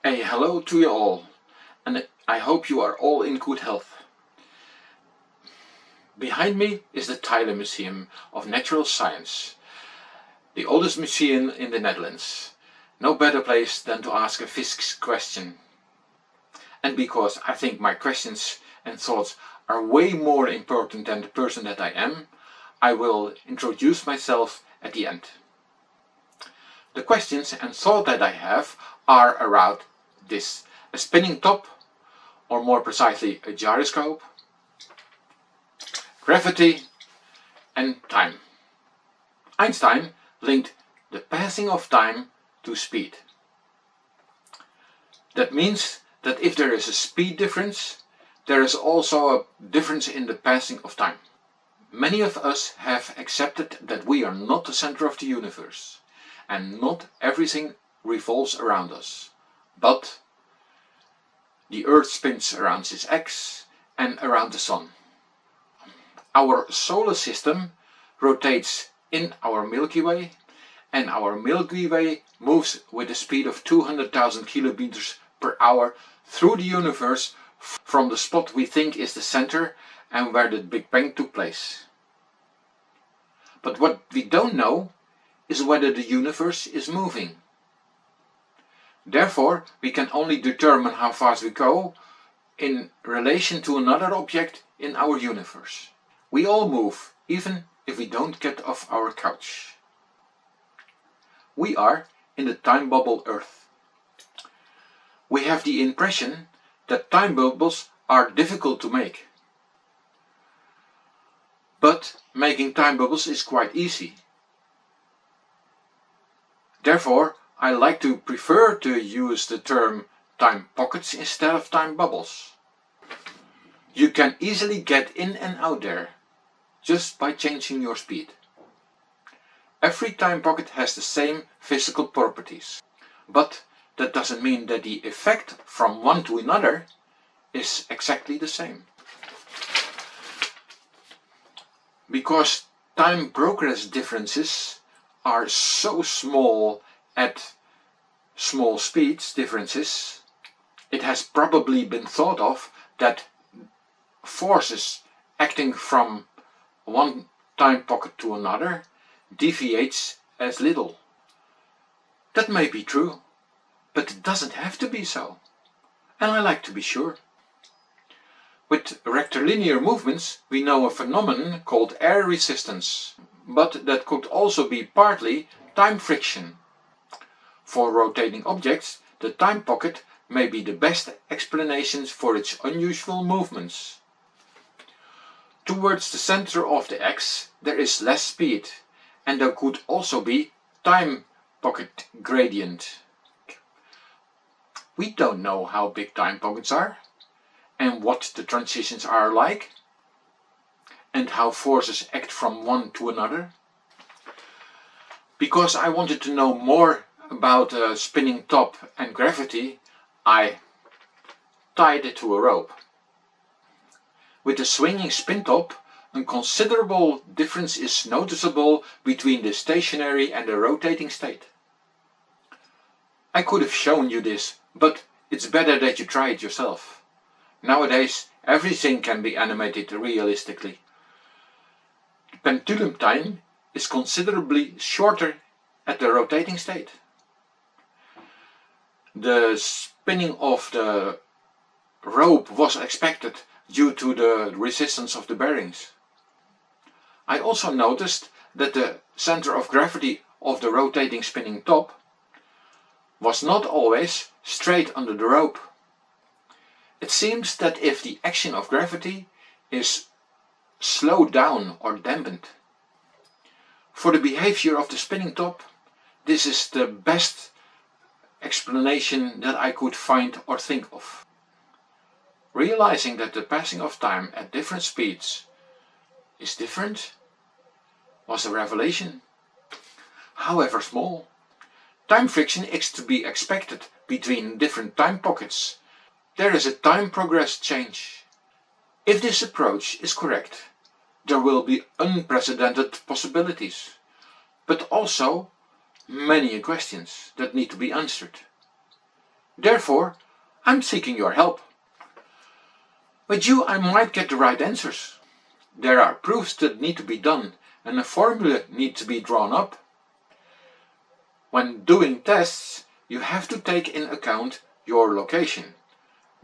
A hello to you all, and I hope you are all in good health. Behind me is the Tyler Museum of Natural Science, the oldest museum in the Netherlands. No better place than to ask a physics question. And because I think my questions and thoughts are way more important than the person that I am, I will introduce myself at the end. The questions and thought that I have are around this: a spinning top, or more precisely a gyroscope, gravity and time. Einstein linked the passing of time to speed. That means that if there is a speed difference, there is also a difference in the passing of time. Many of us have accepted that we are not the center of the universe, and not everything revolves around us, but the Earth spins around its axis and around the Sun. Our solar system rotates in our Milky Way, and our Milky Way moves with a speed of 200,000 kilometers per hour through the universe from the spot we think is the center and where the Big Bang took place. But what we don't know is whether the universe is moving. Therefore, we can only determine how fast we go in relation to another object in our universe. We all move, even if we don't get off our couch. We are in the time bubble Earth. We have the impression that time bubbles are difficult to make. But making time bubbles is quite easy. Therefore, I like to prefer to use the term time pockets instead of time bubbles. You can easily get in and out there, just by changing your speed. Every time pocket has the same physical properties, but that doesn't mean that the effect from one to another is exactly the same. Because time progress differences are so small at small speeds differences, it has probably been thought of that forces acting from one time pocket to another deviates as little. That may be true, but it doesn't have to be so, and I like to be sure. With rectilinear movements we know a phenomenon called air resistance, but that could also be partly time friction. For rotating objects, the time pocket may be the best explanation for its unusual movements. Towards the center of the X there is less speed, and there could also be time pocket gradient. We don't know how big time pockets are, and what the transitions are like, and how forces act from one to another. Because I wanted to know more about a spinning top and gravity, I tied it to a rope. With the swinging spin top, a considerable difference is noticeable between the stationary and the rotating state. I could have shown you this, but it's better that you try it yourself. Nowadays, everything can be animated realistically. The pendulum time is considerably shorter at the rotating state. The spinning of the rope was expected due to the resistance of the bearings. I also noticed that the center of gravity of the rotating spinning top was not always straight under the rope. It seems that if the action of gravity is slowed down or dampened. For the behavior of the spinning top, this is the best explanation that I could find or think of. Realizing that the passing of time at different speeds is different was a revelation, however small. Time friction is to be expected between different time pockets. There is a time progress change. If this approach is correct, there will be unprecedented possibilities, but also many questions that need to be answered. Therefore, I'm seeking your help. With you I might get the right answers. There are proofs that need to be done and a formula needs to be drawn up. When doing tests, you have to take in account your location,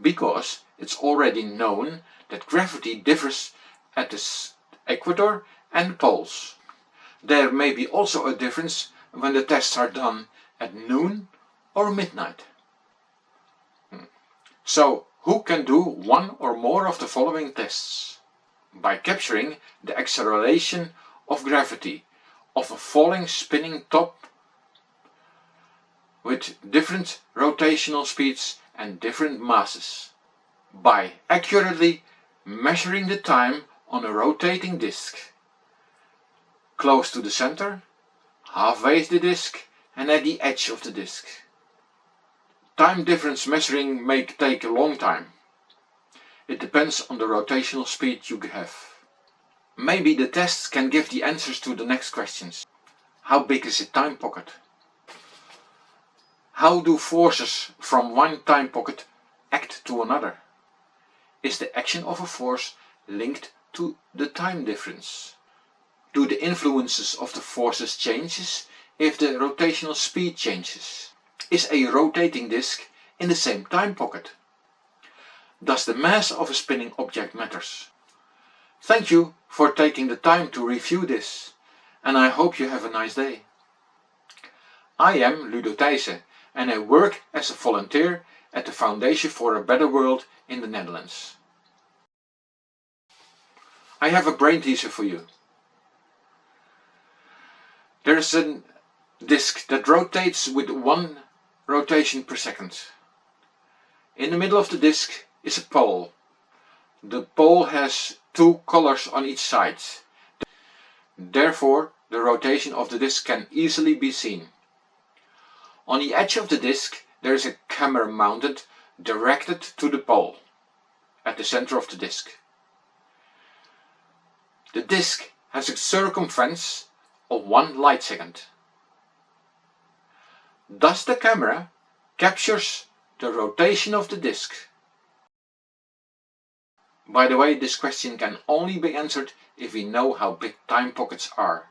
because it's already known that gravity differs at the equator and poles. There may be also a difference when the tests are done at noon or midnight. So, who can do one or more of the following tests? By capturing the acceleration of gravity of a falling spinning top with different rotational speeds and different masses. By accurately measuring the time on a rotating disk, close to the center, halfway the disk and at the edge of the disk. Time difference measuring may take a long time. It depends on the rotational speed you have. Maybe the tests can give the answers to the next questions. How big is a time pocket? How do forces from one time pocket act to another? Is the action of a force linked to the time difference? Do the influences of the forces changes if the rotational speed changes? Is a rotating disk in the same time pocket? Does the mass of a spinning object matters? Thank you for taking the time to review this, and I hope you have a nice day. I am Ludo Thijssen and I work as a volunteer at the Foundation for a Better World in the Netherlands. I have a brain teaser for you. There is a disk that rotates with 1 rotation per second. In the middle of the disk is a pole. The pole has 2 colors on each side. Therefore, the rotation of the disk can easily be seen. On the edge of the disk there is a camera mounted, directed to the pole, at the center of the disk. The disk has a circumference of 1 light second. Thus the camera captures the rotation of the disk. By the way, this question can only be answered if we know how big time pockets are.